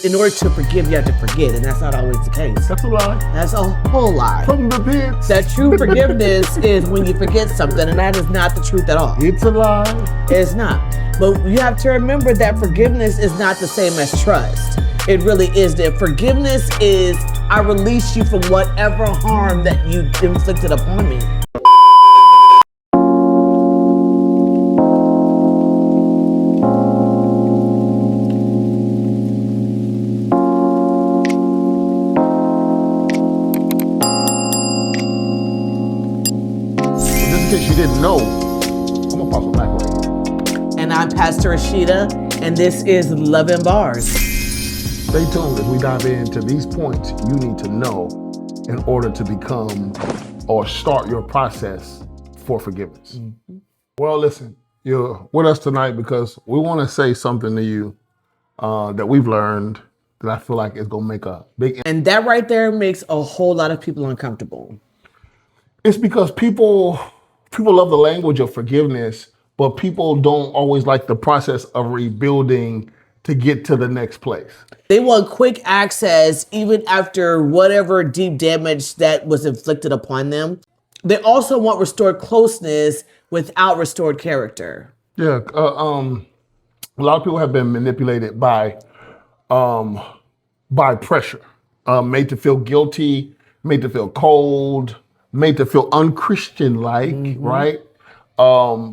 In order to forgive, you have to forget, and that's not always the case. That's a lie. That's a whole lie. From the pits. That true forgiveness is when you forget something, and that is not the truth at all. It's a lie. It's not. But you have to remember that forgiveness is not the same as trust. It really isn't. Forgiveness is, I release you from whatever harm that you inflicted upon me. In case you didn't know, I'm Apostle McElwain. And I'm Pastor Rashida, and this is Love and Bars. Stay tuned as we dive into these points you need to know in order to become or start your process for forgiveness. Mm-hmm. Well, listen, you're with us tonight because we want to say something to you that we've learned that I feel like is going to make a big impact. And that right there makes a whole lot of people uncomfortable. It's because people love the language of forgiveness, but people don't always like the process of rebuilding to get to the next place. They want quick access even after whatever deep damage that was inflicted upon them. They also want restored closeness without restored character. Yeah, a lot of people have been manipulated by pressure, made to feel guilty, made to feel cold, made to feel unchristian-like, right?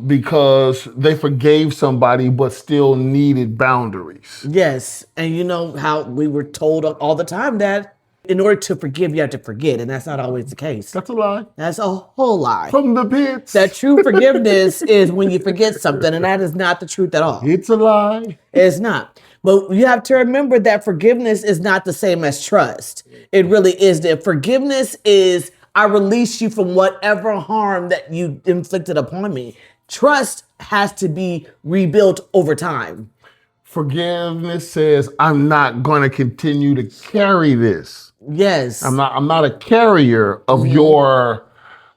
Because they forgave somebody but still needed boundaries. Yes, and you know how we were told all the time that in order to forgive, you have to forget, and that's not always the case. That's a lie. That's a whole lie. From the pits. That true forgiveness is when you forget something, and that is not the truth at all. It's a lie. It's not. But you have to remember that forgiveness is not the same as trust. It really isn't. Forgiveness is, I release you from whatever harm that you inflicted upon me. Trust has to be rebuilt over time. Forgiveness says, I'm not going to continue to carry this. Yes. I'm not a carrier of your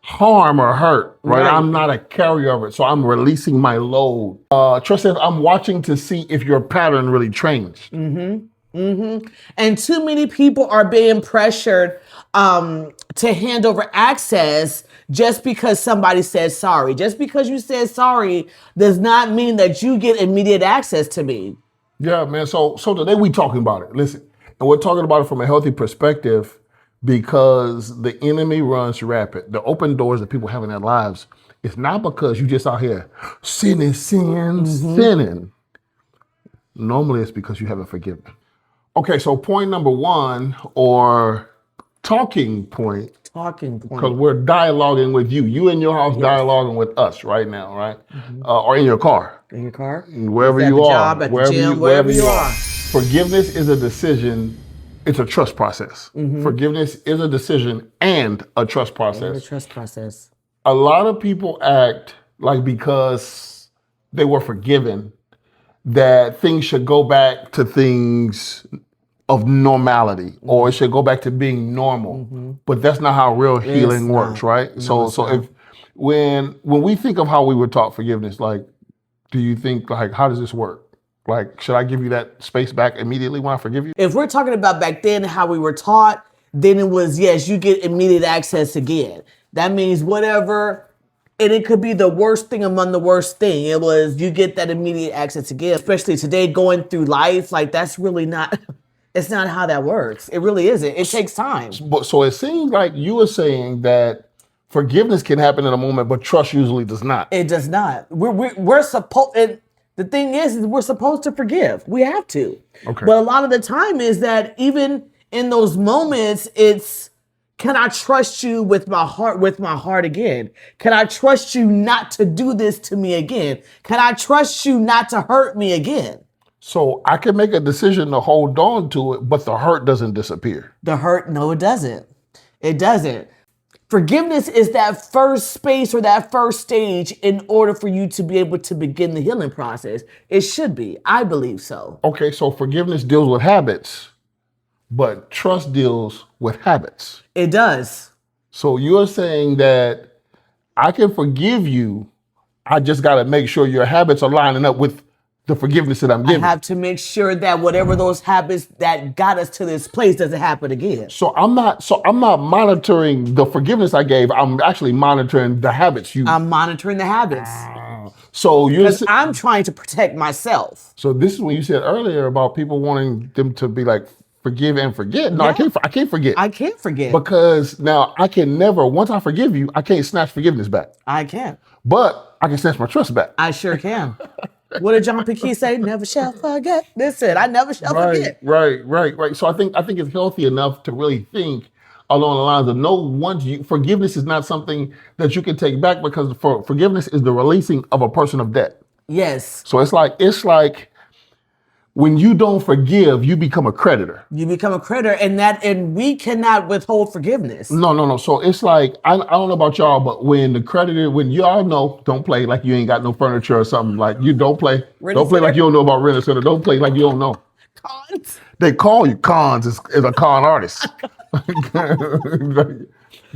harm or hurt, right? I'm not a carrier of it. So I'm releasing my load. Trust says, I'm watching to see if your pattern really changed. And too many people are being pressured to hand over access just because somebody said sorry. Just because you said sorry does not mean that you get immediate access to me. Yeah, man. So today we talking about it. Listen, and we're talking about it from a healthy perspective because the enemy runs rapid. The open doors that people have in their lives, it's not because you just out here sinning. Normally it's because you haven't forgiven. Okay, so point number one, or talking point, because we're dialoguing with you. You in your house dialoguing with us right now, right? Or in your car. In your car? Wherever you are. Job, at the gym, wherever you are. Forgiveness is a decision. It's a trust process. Forgiveness is a decision and a trust process. A lot of people act like because they were forgiven that things should go back to things of normality, or it should go back to being normal. But that's not how real healing works, right? No, so if when we think of how we were taught forgiveness, like, do you think, like, how does this work? Like, should I give you that space back immediately when I forgive you? If we're talking about back then how we were taught, then it was, yes, you get immediate access again. That means whatever, and it could be the worst thing among the worst thing. It was, you get that immediate access again. Especially today, going through life, like, that's really not, it's not how that works. It really isn't. It takes time. So it seems like you were saying that forgiveness can happen in a moment, but trust usually does not. It does not. We're supposed. The thing is we're supposed to forgive. We have to. Okay. But a lot of the time is that even in those moments, it's, can I trust you with my heart again? Can I trust you not to do this to me again? Can I trust you not to hurt me again? So I can make a decision to hold on to it, but the hurt doesn't disappear. The hurt, no, it doesn't. It doesn't. Forgiveness is that first space or that first stage in order for you to be able to begin the healing process. It should be. I believe so. Okay, so forgiveness deals with habits, but trust deals with habits. It does. So you're saying that I can forgive you, I just got to make sure your habits are lining up with the forgiveness that I'm I giving. have to make sure that whatever those habits that got us to this place doesn't happen again. So I'm not monitoring the forgiveness I gave. I'm actually monitoring the habits you. I'm monitoring the habits So you. because I'm trying to protect myself. So this is when you said earlier about people wanting them to be like forgive and forget. No, Yeah. I can't forget. I can't forget. Because now I can never, once I forgive you, I can't snatch forgiveness back. I can't. But I can snatch my trust back. I sure can. What did John P. Key say? Never shall forget. Listen, I never shall forget. Right. So I think it's healthy enough to really think along the lines of forgiveness is not something that you can take back, because forgiveness is the releasing of a person of debt. Yes. So it's like when you don't forgive, you become a creditor. You become a creditor, and we cannot withhold forgiveness. No. So it's like, I don't know about y'all, but when y'all know, don't play like you ain't got no furniture or something. Like, you don't play. Don't play like you don't know about rent center. Don't play like you don't know. Cons. They call you cons as a con artist.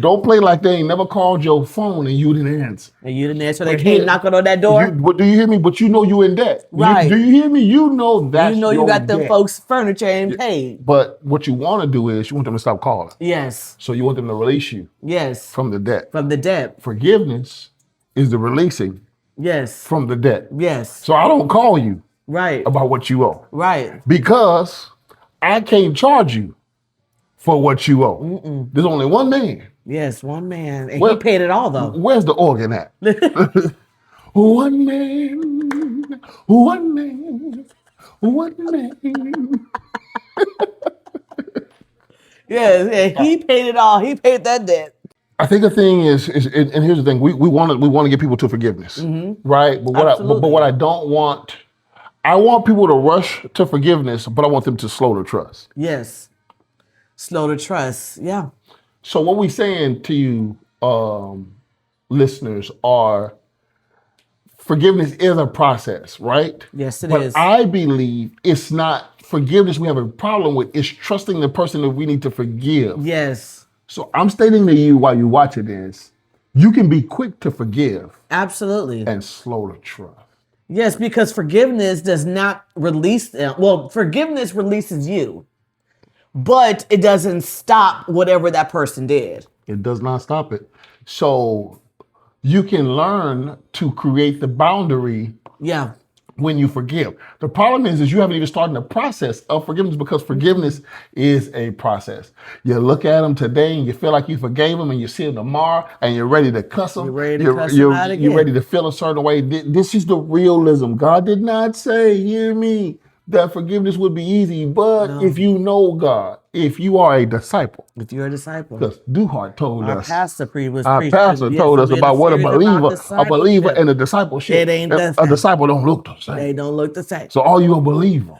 Don't play like they ain't never called your phone and you didn't answer. And you didn't answer. They came knocking on that door. But do you hear me? But you know you in debt. Right. Do you hear me? You know that. You know you got them folks furniture and paid. But what you want to do is you want them to stop calling. Yes. So you want them to release you. Yes. From the debt. From the debt. Forgiveness is the releasing. Yes. From the debt. Yes. So I don't call you. Right. About what you owe. Right. Because I can't charge you for what you owe. Mm-mm. There's only one man. Yes, one man. And he paid it all, though. Where's the organ at? One man, one man, one man. Yes, and he paid it all. He paid that debt. I think the thing is, and here's the thing: we want to get people to forgiveness, right? But what I don't want, I want people to rush to forgiveness, but I want them to slow to trust. Yes, slow to trust. Yeah. So what we saying to you, listeners, are forgiveness is a process, right? Yes, it But is. I believe it's not forgiveness we have a problem with. It's trusting the person that we need to forgive. Yes. So I'm stating to you while you're watching this, you can be quick to forgive. Absolutely. And slow to trust. Yes, because forgiveness does not release them. Well, forgiveness releases you. But it doesn't stop whatever that person did. It does not stop it. So you can learn to create the boundary. Yeah. When you forgive. The problem is you haven't even started the process of forgiveness, because forgiveness is a process. You look at them today and you feel like you forgave them, and you see them tomorrow and you're ready to cuss them. You're ready to cuss them out again. You're ready to feel a certain way. This is the realism. God did not say, hear me, that forgiveness would be easy. But if you know God, if you are a disciple. If you're a disciple. Because Duhart told us. Our pastor told us about what a believer and a discipleship. It ain't the same. A disciple don't look the same. They don't look the same. So are you a believer?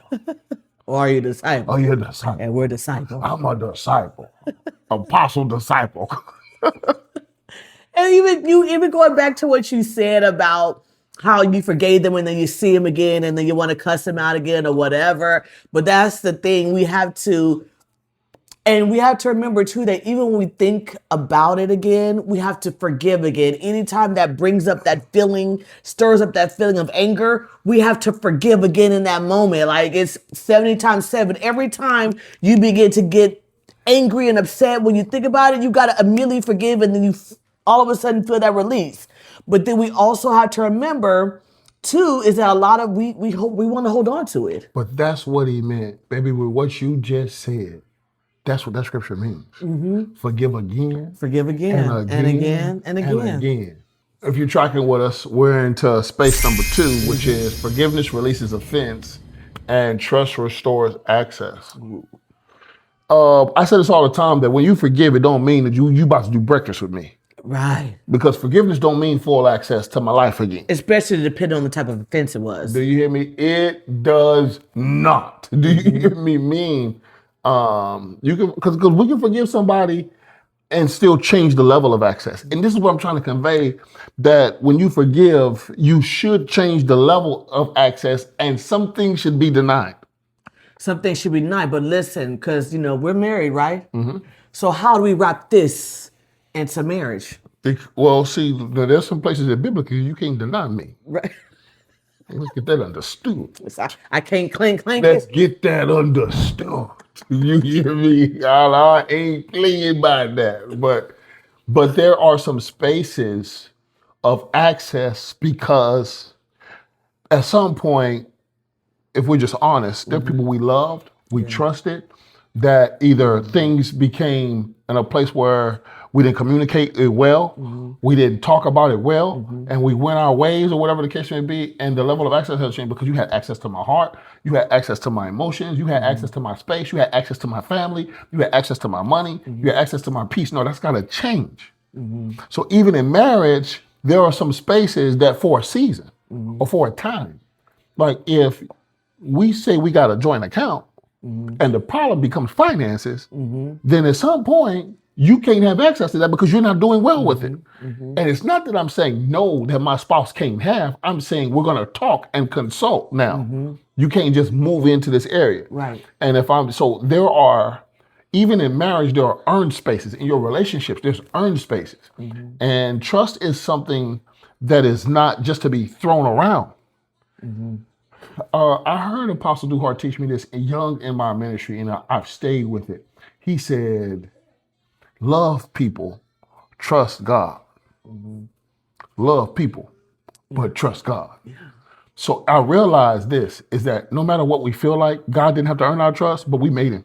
Or are you a disciple? Are you a disciple? And we're disciples. I'm a disciple. Apostle disciple. And even going back to what you said about how you forgave them and then you see them again and then you want to cuss them out again or whatever. But that's the thing. We have to remember too that even when we think about it again, we have to forgive again. Anytime that brings up that feeling, stirs up that feeling of anger, we have to forgive again in that moment. Like it's 70 times 7. Every time you begin to get angry and upset, when you think about it, you got to immediately forgive, and then you all of a sudden feel that release. But then we also have to remember, too, is that a lot of we want to hold on to it. But that's what he meant, baby, with what you just said. That's what that scripture means. Mm-hmm. Forgive again. Forgive again. And again. And again. If you're tracking with us, we're into space number 2, which is forgiveness releases offense and trust restores access. I say this all the time, that when you forgive, it don't mean that you about to do breakfast with me. Right. Because forgiveness don't mean full access to my life again. Especially depending on the type of offense it was. Do you hear me? It does not. Do you hear me mean? You can, because we can forgive somebody and still change the level of access. And this is what I'm trying to convey, that when you forgive, you should change the level of access, and some things should be denied. Some things should be denied. But listen, because we're married, right? Mm-hmm. So how do we wrap this into marriage? Well, see, there's some places that biblically you can't deny me. Right. Let's get that understood. I can't clink Let's it. get that understood. You hear me? I ain't playing by that. But there are some spaces of access because at some point, if we're just honest, there are people we loved, we trusted, that either things became in a place where we didn't communicate it well, we didn't talk about it well, and we went our ways or whatever the case may be, and the level of access has changed because you had access to my heart, you had access to my emotions, you had access to my space, you had access to my family, you had access to my money, you had access to my peace. No, that's got to change. So even in marriage, there are some spaces that for a season or for a time, like if we say we got a joint account and the problem becomes finances, then at some point you can't have access to that because you're not doing well with it. And it's not that I'm saying no, that my spouse can't have. I'm saying we're going to talk and consult now. You can't just move into this area. Right. And so there are, even in marriage, there are earned spaces. In your relationships, there's earned spaces. And trust is something that is not just to be thrown around. I heard Apostle Duhart teach me this young in my ministry, and I've stayed with it. He said, love people, trust God. Love people, but trust God. So I realized this, is that no matter what we feel like, God didn't have to earn our trust, but we made him.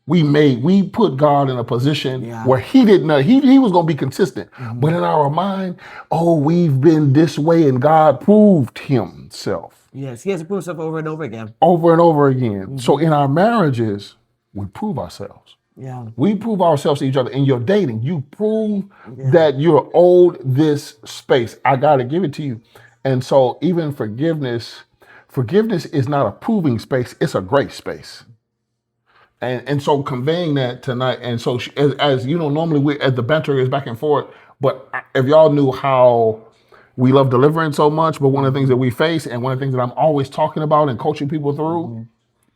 We put God in a position where he didn't know, he was going to be consistent. But in our mind, we've been this way, and God proved himself. Yes, he has to prove himself over and over again. Over and over again. So in our marriages, we prove ourselves. Yeah. We prove ourselves to each other. In your dating, you prove that you're owed this space. I got to give it to you. And so even forgiveness is not a proving space, it's a grace space. And so conveying that tonight, and so as you know, normally as the banter is back and forth, but if y'all knew how we love deliverance so much, but one of the things that we face, and one of the things that I'm always talking about and coaching people through,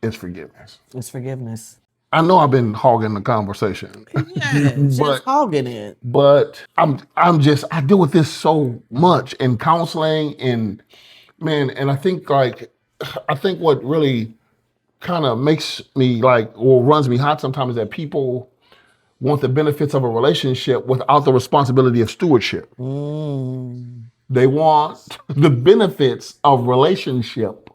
is forgiveness. It's forgiveness. I know I've been hogging the conversation. Yeah, just hogging it. But I deal with this so much in counseling, and I think what really kind of makes me or runs me hot sometimes is that people want the benefits of a relationship without the responsibility of stewardship. They want the benefits of relationship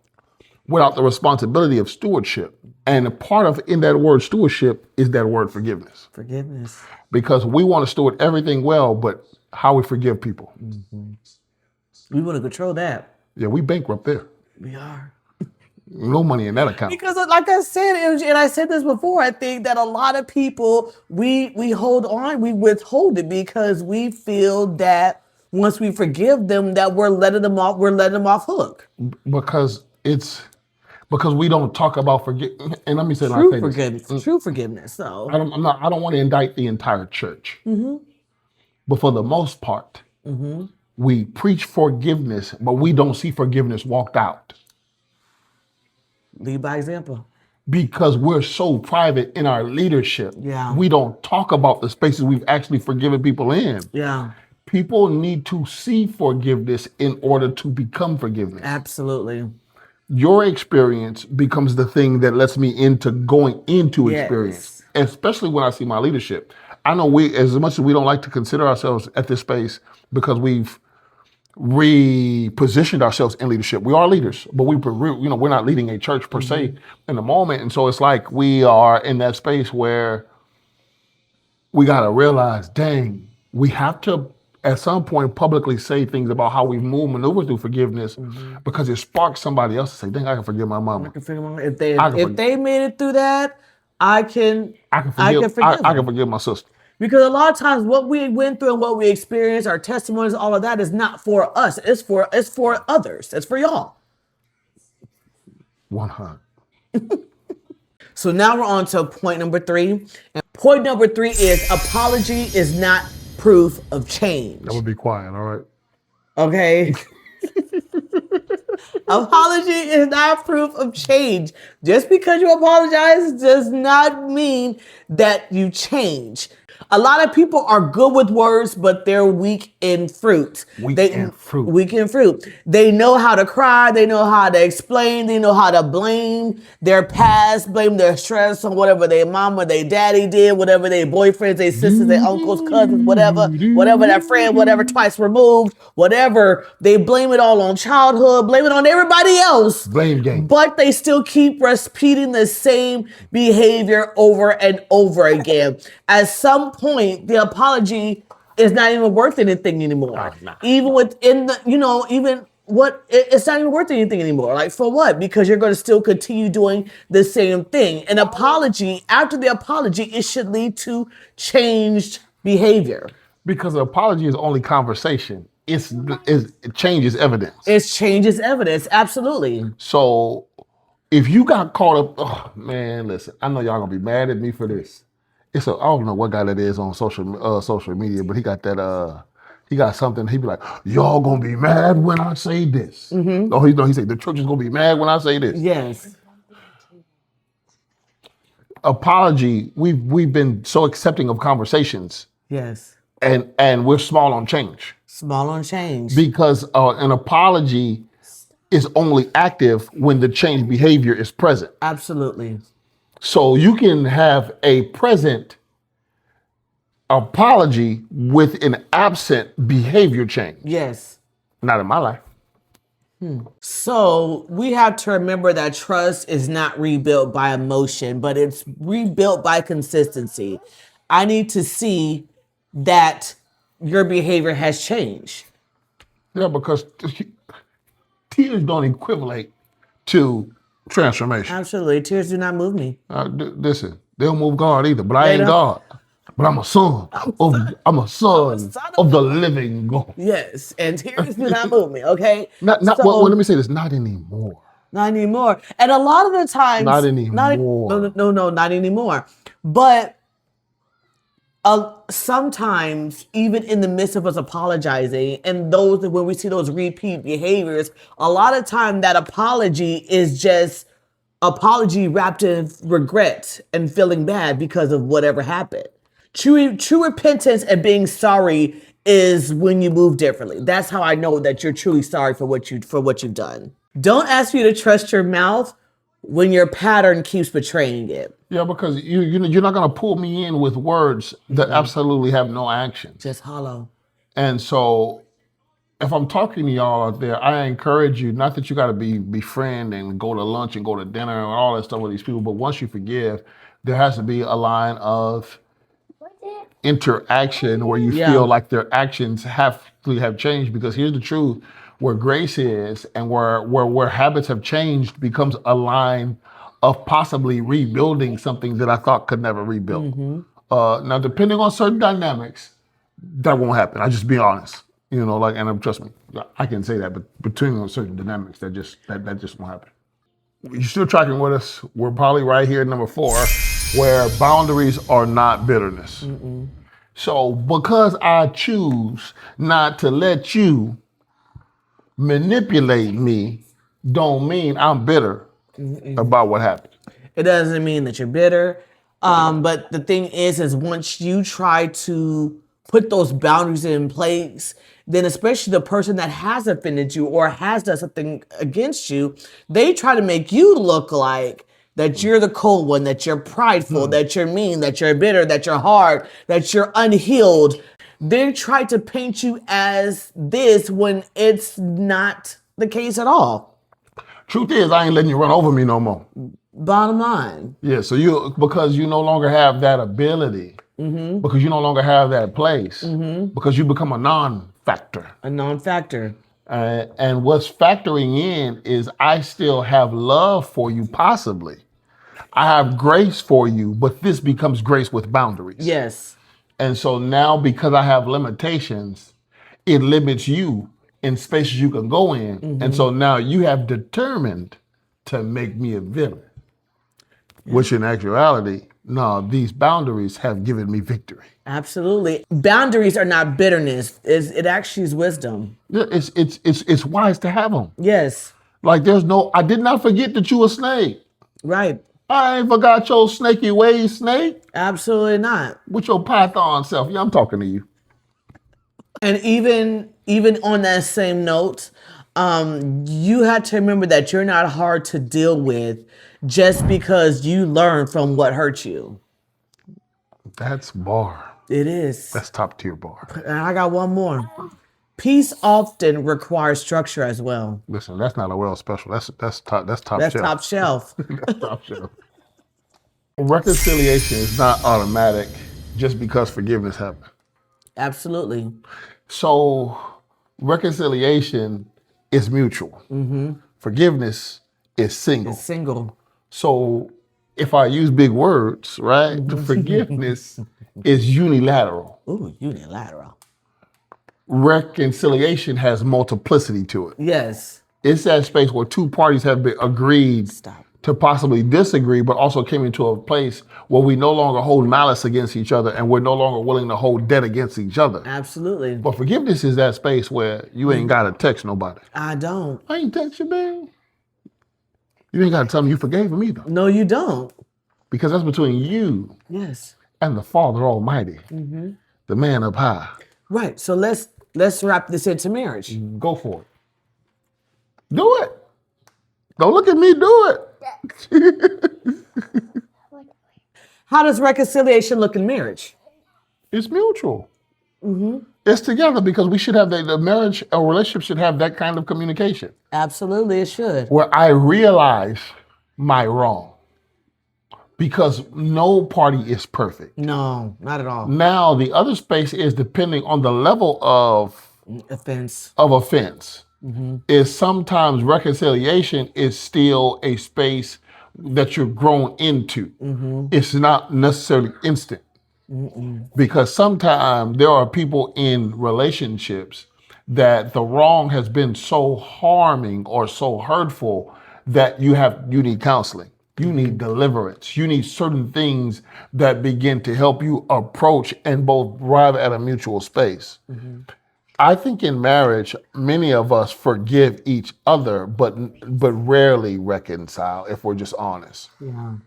without the responsibility of stewardship. And a part of in that word stewardship is that word forgiveness. Forgiveness. Because we want to steward everything well, but how we forgive people. We want to control that. Yeah, we bankrupt there. We are. No money in that account. Because like I said, and I said this before, I think that a lot of people, we hold on, we withhold it because we feel that once we forgive them, that we're letting them off hook. Because we don't talk about forgiveness. And let me say, true forgiveness. True forgiveness. So I don't want to indict the entire church. But for the most part, we preach forgiveness, but we don't see forgiveness walked out. Lead by example. Because we're so private in our leadership. Yeah. We don't talk about the spaces we've actually forgiven people in. Yeah. People need to see forgiveness in order to become forgiveness. Absolutely. Your experience becomes the thing that lets me into going into experience, especially when I see my leadership. I know as much as we don't like to consider ourselves at this space because we've repositioned ourselves in leadership. We are leaders, but we're not leading a church per se in the moment. And so it's like we are in that space where we got to realize, dang, we have to at some point publicly say things about how we maneuver through forgiveness because it sparks somebody else to say, dang, I can forgive my mama. I can forgive my mama. If they made it through that, I can forgive my sister. Because a lot of times what we went through and what we experienced, our testimonies, all of that is not for us. It's for others. It's for y'all. 100. So now we're on to point number 3. And point number 3 is apology is not proof of change. I'm gonna be quiet, all right? Okay. Apology is not proof of change. Just because you apologize does not mean that you change. A lot of people are good with words, but they're weak in fruit. Weak in fruit. Weak in fruit. They know how to cry. They know how to explain. They know how to blame their past, blame their stress on whatever their mama, their daddy did, whatever their boyfriends, their sisters, their uncles, cousins, whatever their friend, whatever twice removed, whatever. They blame it all on childhood, blame it on everybody else. Blame game. But they still keep repeating the same behavior over and over again. At some point, the apology is not even worth anything anymore. Even within the, it's not even worth anything anymore. Like, for what? Because you're going to still continue doing the same thing. An apology, after the apology, it should lead to changed behavior. Because an apology is only conversation. It changes evidence. It changes evidence, absolutely. So if you got caught up, oh man, listen, I know y'all gonna be mad at me for this. I don't know what guy that is on social media, but he got that he got something. He be like, y'all gonna be mad when I say this. Mm-hmm. Oh, he said the church is gonna be mad when I say this. Yes. Apology. We've been so accepting of conversations. Yes. And we're small on change. Small on change. Because an apology is only active when the change behavior is present. Absolutely. So you can have a present apology with an absent behavior change. Yes. Not in my life. So we have to remember that trust is not rebuilt by emotion, but it's rebuilt by consistency. I need to see that your behavior has changed. Yeah, because tears don't equivalent to transformation. Absolutely. Tears do not move me. Listen, they don't move God either, but I ain't God. But I'm a son of the living God. Yes, and tears do not move me, okay? Let me say this, not anymore. Not anymore. And a lot of the times... Not anymore. No, not anymore. But sometimes, even in the midst of us apologizing, and when we see those repeat behaviors, a lot of time that apology is just apology wrapped in regret and feeling bad because of whatever happened. True repentance and being sorry is when you move differently. That's how I know that you're truly sorry for what you've done. Don't ask me to trust your mouth when your pattern keeps betraying it. Yeah, because you're not going to pull me in with words that absolutely have no action. Just hollow. And so if I'm talking to y'all out there, I encourage you, not that you got to befriend and go to lunch and go to dinner and all that stuff with these people, but once you forgive, there has to be a line of interaction where you feel like their actions have to have changed. Because here's the truth, where grace is and where habits have changed becomes a line of possibly rebuilding something that I thought could never rebuild. Mm-hmm. Now, depending on certain dynamics, that won't happen. I just be honest, and trust me, I can say that, but between certain dynamics, that just won't happen. You're still tracking with us. We're probably right here at number 4, where boundaries are not bitterness. Mm-mm. So because I choose not to let you manipulate me, don't mean I'm bitter about what happened. It doesn't mean that you're bitter. But the thing is once you try to put those boundaries in place, then especially the person that has offended you or has done something against you, they try to make you look like that you're the cold one, that you're prideful, that you're mean, that you're bitter, that you're hard, that you're unhealed. They try to paint you as this when it's not the case at all. Truth is, I ain't letting you run over me no more. Bottom line. Yeah, so because you no longer have that ability, because you no longer have that place, because you become a non-factor. A non-factor. And what's factoring in is I still have love for you, possibly. I have grace for you, but this becomes grace with boundaries. Yes. And so now, because I have limitations, it limits you in spaces you can go in. Mm-hmm. And so now you have determined to make me a villain, which in actuality, no, these boundaries have given me victory. Absolutely. Boundaries are not bitterness. It actually is wisdom. Yeah, it's wise to have them. Yes. Like I did not forget that you a snake. Right. I ain't forgot your snaky ways, snake. Absolutely not. With your python self. Yeah, I'm talking to you. And even on that same note, you have to remember that you're not hard to deal with just because you learn from what hurt you. That's bar. It is. That's top tier bar. And I got one more. Peace often requires structure as well. Listen, that's not a world special. That's top. That's top That's shelf. top shelf. That's top shelf. Reconciliation is not automatic just because forgiveness happened. Absolutely. So reconciliation is mutual. Forgiveness is single. It's single. So if I use big words, right? Forgiveness is unilateral. Ooh, unilateral. Reconciliation has multiplicity to it. Yes. It's that space where two parties have been agreed to possibly disagree, but also came into a place where we no longer hold malice against each other and we're no longer willing to hold debt against each other. Absolutely. But forgiveness is that space where you ain't got to text nobody. I don't. I ain't text you, man. You ain't got to tell me you forgave him either. No, you don't. Because that's between you Yes. and the Father Almighty, the man up high. Right. So let's wrap this into marriage. Go for it. Do it. Don't look at me, do it. How does reconciliation look in marriage? It's mutual. It's together because we should have the marriage or relationship should have that kind of communication. Absolutely, it should. Where I realize my wrong. Because no party is perfect. No, not at all. Now, the other space is depending on the level of offense. Is sometimes reconciliation is still a space that you're grown into. It's not necessarily instant. Because sometimes there are people in relationships that the wrong has been so harming or so hurtful that you need counseling. You need deliverance. You need certain things that begin to help you approach and both arrive at a mutual space. I think in marriage, many of us forgive each other, but rarely reconcile if we're just honest. Yeah.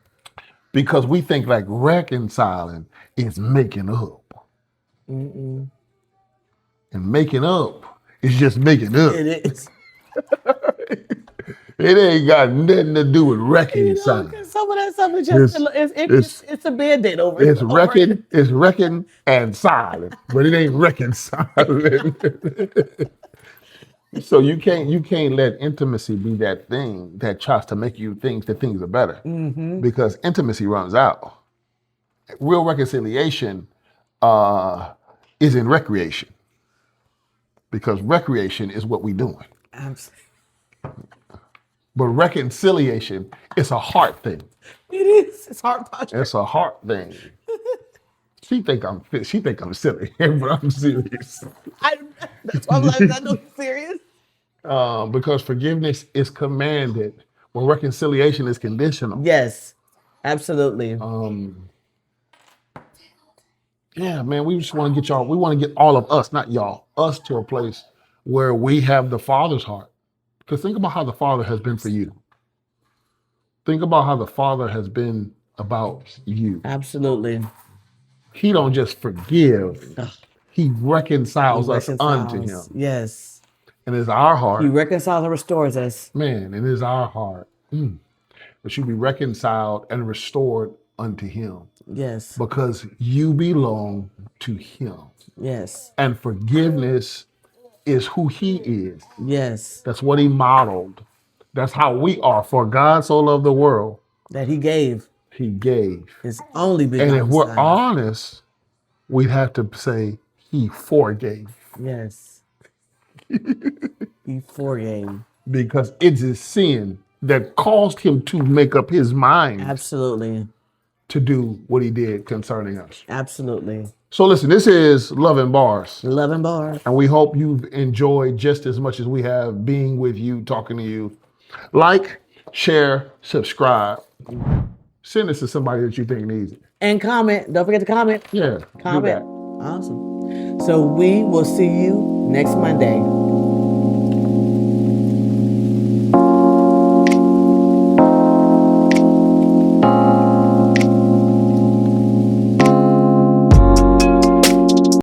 Because we think like reconciling is making up. And making up is just making up. It is. It ain't got nothing to do with reconciling. Some of that stuff is just it's a band-aid over it. It's wrecking and silent, but it ain't reconciling. So you can't let intimacy be that thing that tries to make you think that things are better. Because intimacy runs out. Real reconciliation is in recreation. Because recreation is what we're doing. Absolutely. But reconciliation is a heart thing. It is. It's heart posture. It's a heart thing. She think I'm silly, but I'm serious. That's why I'm like, I know you're serious. Because forgiveness is commanded, when reconciliation is conditional. Yes, absolutely. Yeah, man, we just want to get we want to get all of us, not y'all, us to a place where we have the Father's heart. Because think about how the Father has been for you. Think about how the Father has been about you. Absolutely. He don't just forgive. He reconciles us unto him. Yes. And it's our heart. He reconciles and restores us. Man, it is our heart. That should be reconciled and restored unto him. Yes. Because you belong to him. Yes. And forgiveness is who he is. Yes. That's what he modeled. That's how we are. For God so loved the world. That he gave. He gave. His only begotten And if we're Son. honest, we'd have to say he forgave. Yes. He forgave. Because it's his sin that caused him to make up his mind. Absolutely. To do what he did concerning us. Absolutely. So listen, this is Love and Bars. Love and Bars. And we hope you've enjoyed just as much as we have being with you, talking to you. Like, share, subscribe. Send this to somebody that you think needs it. And comment. Don't forget to comment. Yeah. Comment. Awesome. So we will see you next Monday.